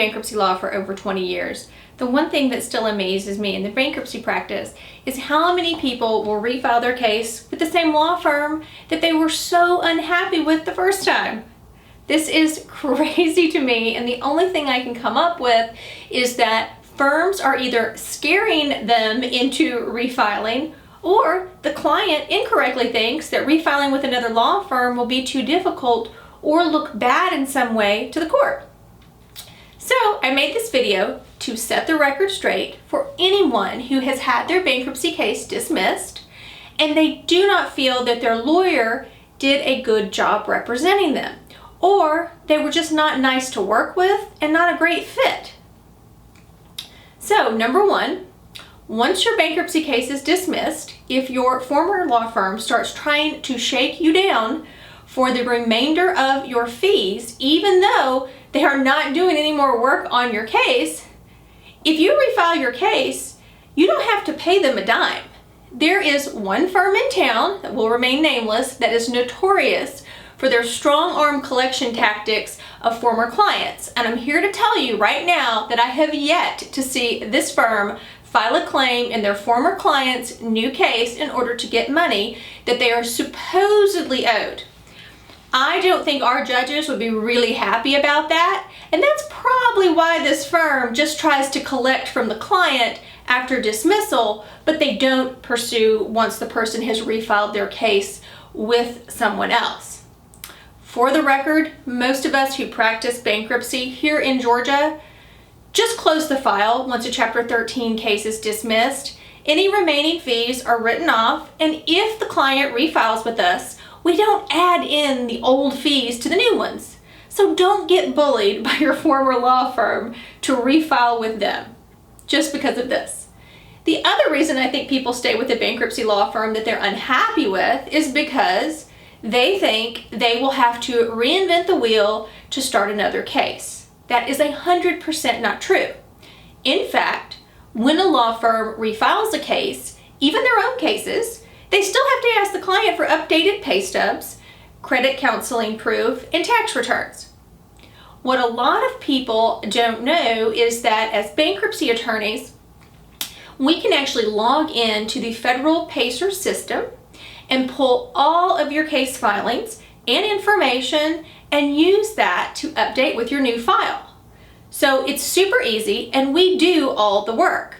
bankruptcy law for over 20 years, the one thing that still amazes me in the bankruptcy practice is how many people will refile their case with the same law firm that they were so unhappy with the first time. This is crazy to me, and the only thing I can come up with is that firms are either scaring them into refiling, or the client incorrectly thinks that refiling with another law firm will be too difficult or look bad in some way to the court. So I made this video to set the record straight for anyone who has had their bankruptcy case dismissed and they do not feel that their lawyer did a good job representing them, or they were just not nice to work with and not a great fit. So number one, once your bankruptcy case is dismissed, if your former law firm starts trying to shake you down for the remainder of your fees, even though they are not doing any more work on your case, if you refile your case, you don't have to pay them a dime. There is one firm in town that will remain nameless that is notorious for their strong arm collection tactics of former clients. And I'm here to tell you right now that I have yet to see this firm file a claim in their former client's new case in order to get money that they are supposedly owed. I don't think our judges would be really happy about that, and that's probably why this firm just tries to collect from the client after dismissal, but they don't pursue once the person has refiled their case with someone else. For the record, most of us who practice bankruptcy here in Georgia just close the file once a Chapter 13 case is dismissed. Any remaining fees are written off, and if the client refiles with us, we don't add in the old fees to the new ones. So don't get bullied by your former law firm to refile with them just because of this. The other reason I think people stay with a bankruptcy law firm that they're unhappy with is because they think they will have to reinvent the wheel to start another case. That is 100% not true. In fact, when a law firm refiles a case, even their own cases, they still have to ask the client for updated pay stubs, credit counseling proof, and tax returns. What a lot of people don't know is that as bankruptcy attorneys, we can actually log in to the federal PACER system and pull all of your case filings and information and use that to update with your new file. So it's super easy, and we do all the work.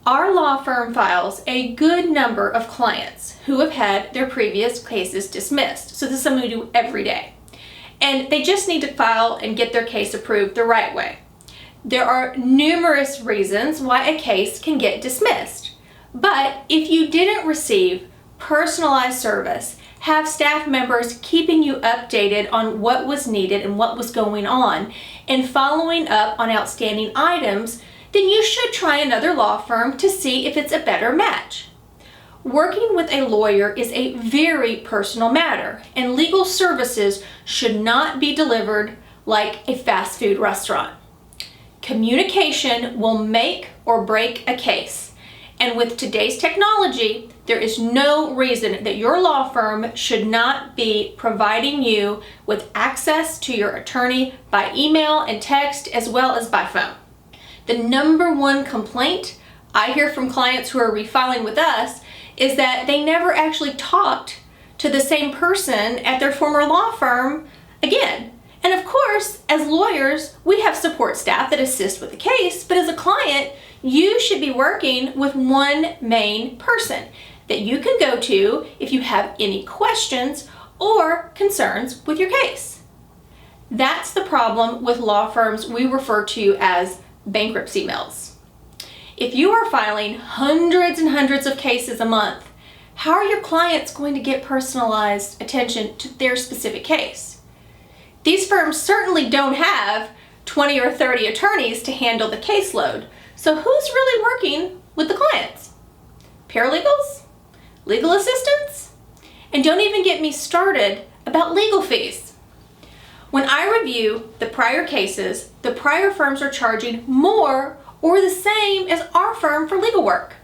Our law firm files a good number of clients who have had their previous cases dismissed. So this is something we do every day. And they just need to file and get their case approved the right way. There are numerous reasons why a case can get dismissed. But if you didn't receive personalized service, have staff members keeping you updated on what was needed and what was going on, and following up on outstanding items, then you should try another law firm to see if it's a better match. Working with a lawyer is a very personal matter, and legal services should not be delivered like a fast food restaurant. Communication will make or break a case, and with today's technology, there is no reason that your law firm should not be providing you with access to your attorney by email and text as well as by phone. The number one complaint I hear from clients who are refiling with us is that they never actually talked to the same person at their former law firm again. And of course, as lawyers, we have support staff that assist with the case, but as a client, you should be working with one main person that you can go to if you have any questions or concerns with your case. That's the problem with law firms we refer to as bankruptcy mills. If you are filing hundreds and hundreds of cases a month, how are your clients going to get personalized attention to their specific case? These firms certainly don't have 20 or 30 attorneys to handle the caseload. So who's really working with the clients? Paralegals? Legal assistants? And don't even get me started about legal fees. When I review the prior cases, the prior firms are charging more or the same as our firm for legal work.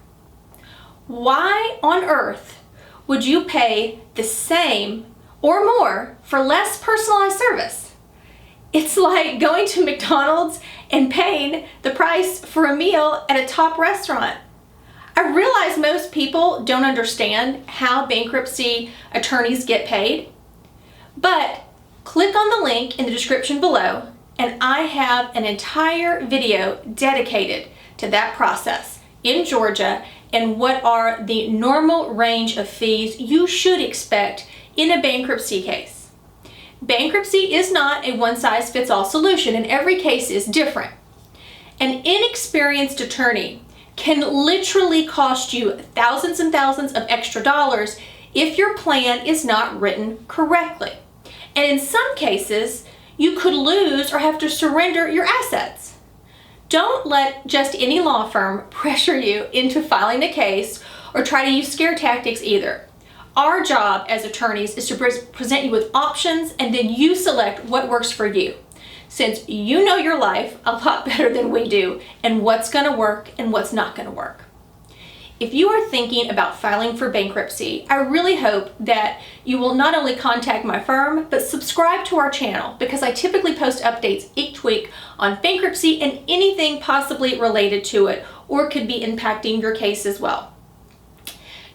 Why on earth would you pay the same or more for less personalized service? It's like going to McDonald's and paying the price for a meal at a top restaurant. I realize most people don't understand how bankruptcy attorneys get paid, but click on the link in the description below and I have an entire video dedicated to that process in Georgia and what are the normal range of fees you should expect in a bankruptcy case. Bankruptcy is not a one-size-fits-all solution, and every case is different. An inexperienced attorney can literally cost you thousands and thousands of extra dollars if your plan is not written correctly. And in some cases, you could lose or have to surrender your assets. Don't let just any law firm pressure you into filing a case or try to use scare tactics either. Our job as attorneys is to present you with options, and then you select what works for you, since you know your life a lot better than we do and what's going to work and what's not going to work. If you are thinking about filing for bankruptcy, I really hope that you will not only contact my firm, but subscribe to our channel, because I typically post updates each week on bankruptcy and anything possibly related to it or could be impacting your case as well.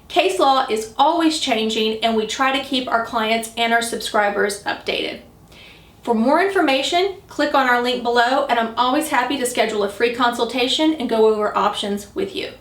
Case law is always changing, and we try to keep our clients and our subscribers updated. For more information, click on our link below, and I'm always happy to schedule a free consultation and go over options with you.